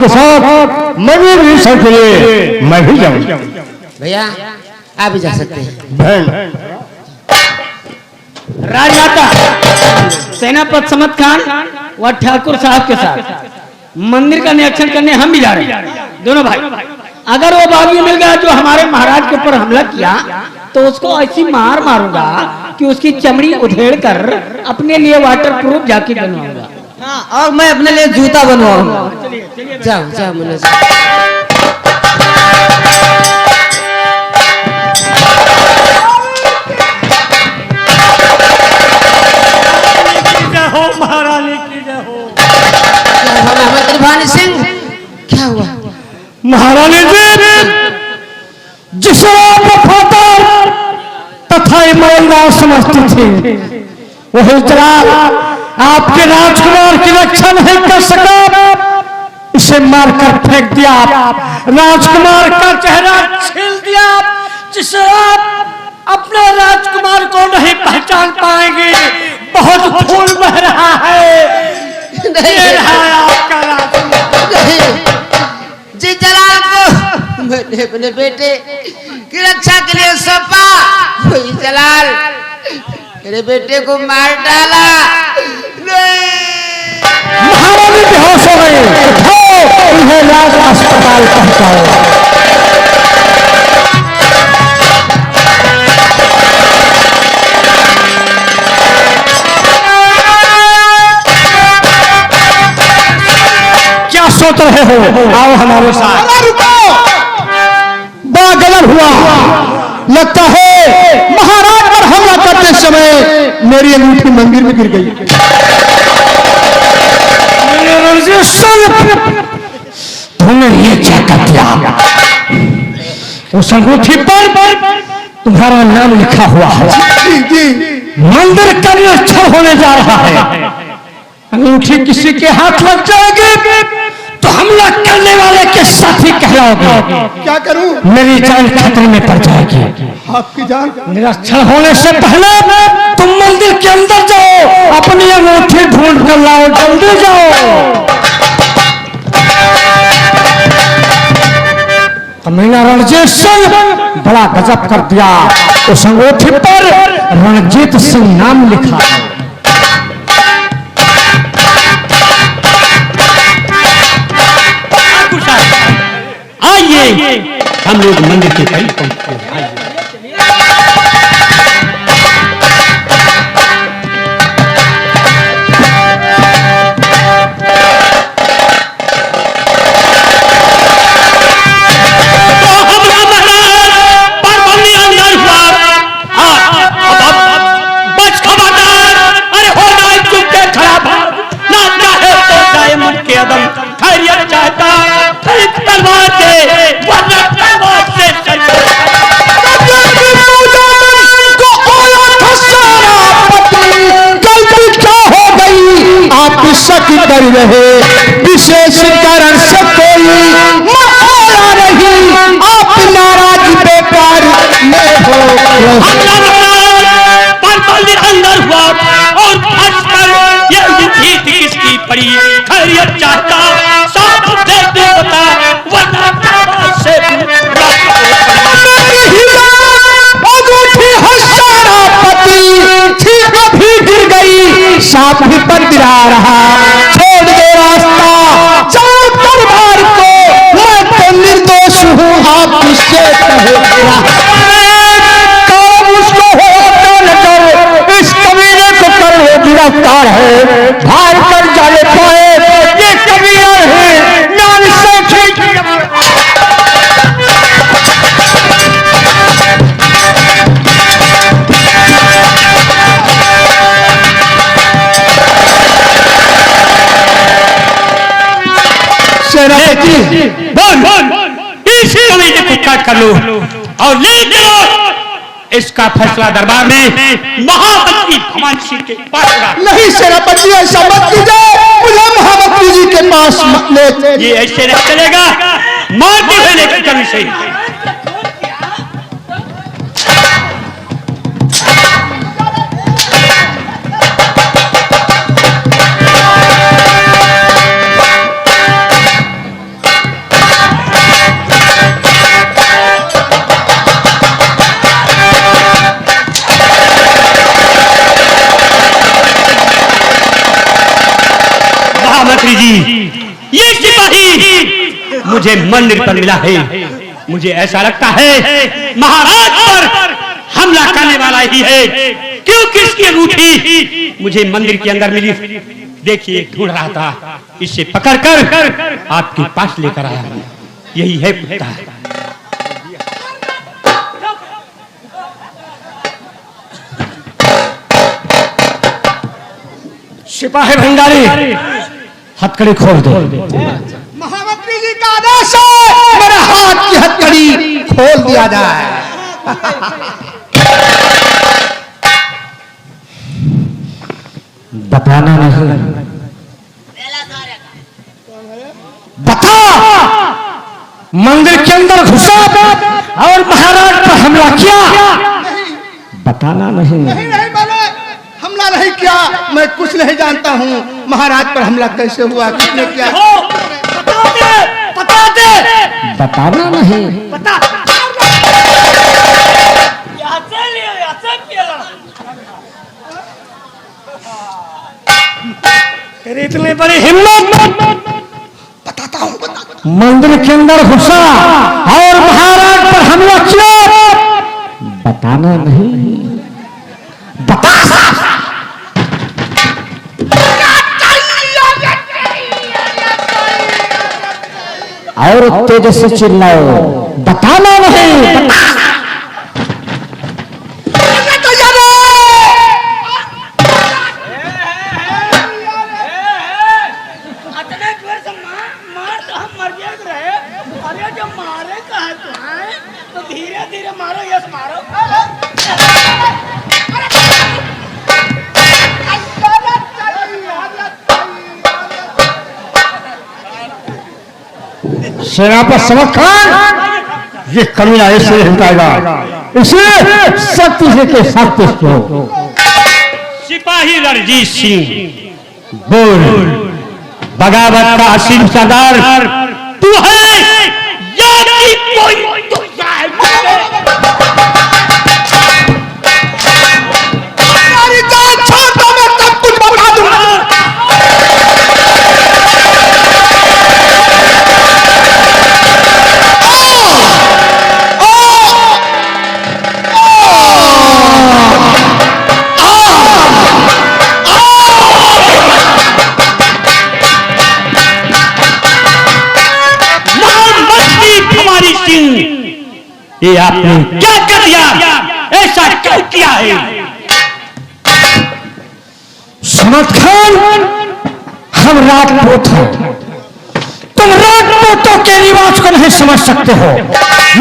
के साथ मंदिर रिसर्च के लिए मैं भी जाऊँ। भैया आप भी जा सकते हैं। बहन राजमाता सेनापति समत खान व ठाकुर साहब के साथ मंदिर का निरीक्षण करने हम भी जा रहे हैं, दोनों भाई। अगर वो बागी मिल गया जो हमारे महाराज के ऊपर हमला किया तो उसको ऐसी मार मारूंगा कि उसकी चमड़ी उधेड़ कर अपने लिए वाटर प्रूफ जैकेट बनवाऊंगा। हाँ, और मैं अपने लिए जूता बनवाऊंगा। जाओ जाओ मुन्ना हो महारानी की जय हो। त्रिभानी सिंह क्या हुआ? महारानी जी जिसे आप वफादार तथा ईमानदार समझती थी वही जलाल आपके राजकुमार की रक्षा नहीं कर सका, इसे मारकर फेंक दिया। राजकुमार का चेहरा छील दिया। जिसे आप अपने राजकुमार को नहीं पहचान पाएंगे। बहुत खून बह रहा है। ये रहा आपका राजकुमार। जी जलाल को मैंने अपने बेटे की रक्षा के लिए सौंपा, वही जलाल मेरे बेटे को मार डाला। महारानी बेहोश हो गई। उन्हें राज अस्पताल पहुंचाओ। क्या सोच रहे हो? आओ हमारे साथ। बड़ा गलत हुआ। लगता है महाराज पर हमला करते समय मेरी अंगूठी मंदिर में गिर गई। तुमने ये क्या कर दिया? उस अंगूठी पर तुम्हारा नाम लिखा हुआ है। मंदिर का निरीक्षण होने जा रहा है। अंगूठी किसी के हाथ लग जाएगी तो हमला करने वाले के साथ ही कहलाओगे। क्या करूं? मेरी जान खतरे में पड़ जाएगी। आपकी जान? निरीक्षण होने से पहले तुम मंदिर के अंदर जाओ, अपनी अंगूठी ढूंढ कर लाओ। जल्दी जाओ। कमीना रणजीत सिंह बड़ा गजब कर दिया। उस अंगूठी पर रणजीत सिंह नाम लिखा है। आइए हम लोग मंदिर के करीब पहुंचते हैं। कर रहे विशेष कारण से कोई मारा नहीं। आप नाराज बेकार में हो। मंदिर अंदर हुआ और ये जीत किसकी पड़ी? खैरियत चाहता साथ दे बता वरना से अभी गिर गई। सांप भी पर गिरा रहा। छोड़ दो रास्ता, जाओ दरबार को। मैं तो निर्दोष हूँ। आप किससे कहेगा? उसको हो इस कमीने को कर वो गिरफ्तार है। भार कर जाने पाए ये कमीना है। नाम से इसी कमीने को काट कर लो और ले चलो। इसका फैसला दरबार में महामंत्री भगवान सिंह के पास होगा। नहीं सेनापति, ऐसा मत कीजिए। मुझे महामंत्री जी के पास मत ले। ये ऐसे नहीं चलेगा। मारते हुए लेकर कभी सही। जी, ये सिपाही मुझे मंदिर पर मिला है। मुझे ऐसा लगता है महाराज पर हमला करने वाला ही है, क्योंकि इसकी अंगूठी मुझे मंदिर के अंदर मिली। देखिए, ढूंढ रहा था, इसे पकड़कर आपके पास लेकर आया हूं। यही है कुत्ता। सिपाही भंडारी, हथकड़ी खोल दो। महामंत्री जी का आदेश है, मेरे हाथ की हथकड़ी खोल दिया जाए। बताना नहीं, बता। मंदिर के अंदर घुसा और महाराज पर हमला किया। बताना नहीं। नहीं बोले, हमला नहीं किया। मैं कुछ नहीं जानता हूँ। महाराज पर हमला कैसे हुआ, किसने किया? बता दे। बताना नहीं। तेरी इतनी बड़ी हिम्मत! बताता हूँ। मंदिर के अंदर घुसा और महाराज पर हमला किया। बताना नहीं। बता। और तेज से चिल्लाओ। बताना नहीं। सेनापति समत खान, ये कमीना ऐसे नहीं उठाएगा। इसे सख्ती से के सख्त हो। सिपाही रणजीत सिंह, बोल। बगावत का असीम सरदार तू है या कि कोई दूसरा है? मेरी जान छोड़ दो, मैं सब कुछ बता दूंगा। ये आपने क्या कर दिया? ऐसा क्यों किया है? समत खान, हम राजपूत हैं। तुम राजपूतों के रिवाज को नहीं समझ सकते हो।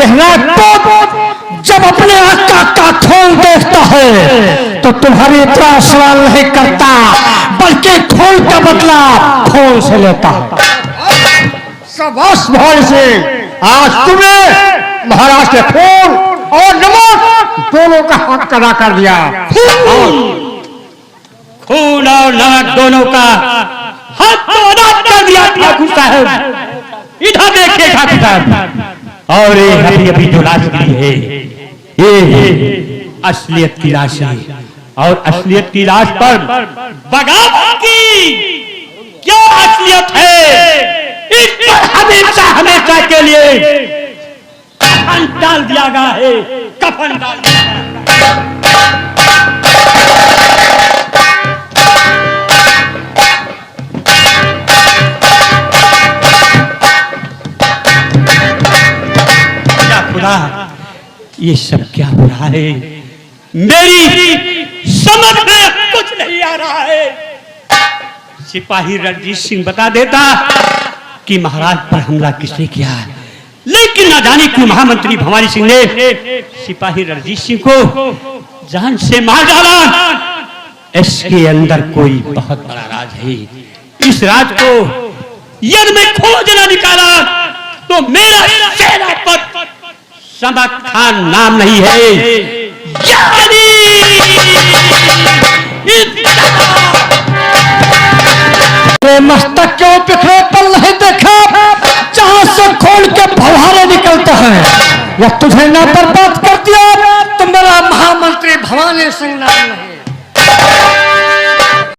यह राजपूत जब अपने आका का खून देखता है तो तुम्हारी इतना सवाल नहीं करता, बल्कि खून का बदला खून से लेता है। शाबाश भाई सिंह, आज तुमने महाराज के खून और नमक दोनों का हक अदा कर दिया। खून और नमक दोनों का हक तो अदा कर दिया ठाकुर साहब। इधर देखिए ठाकुर साहब, और ये अभी जो लाश गिरी है, ये असलियत की लाश है। और असलियत की लाश पर बगावत की क्या असलियत है, इस पर हमेशा हमेशा के लिए कफन डाल दिया गया है। कफन डाल दिया गया है। क्या खुदा, ये सब क्या हो रहा है? मेरी समझ में कुछ नहीं आ रहा है। सिपाही रणजीत सिंह बता देता कि महाराज पर हमला किसने किया है, लेकिन न जाने क्यों महामंत्री भवानी सिंह ने सिपाही रणजीत सिंह को जान से मार डाला। इसके अंदर कोई बहुत बड़ा राज है। इस राज को यदि मैं खोज न निकाला तो मेरा सेनापति समत खान नाम नहीं है। यानी मस्तक क्यों बिखरे पल नहीं देखा, जहां से खोल के फव्वारे निकलते हैं। या तुझे ना बर्बाद कर दिया तो मेरा महामंत्री भवानी सिंह नाम नहीं।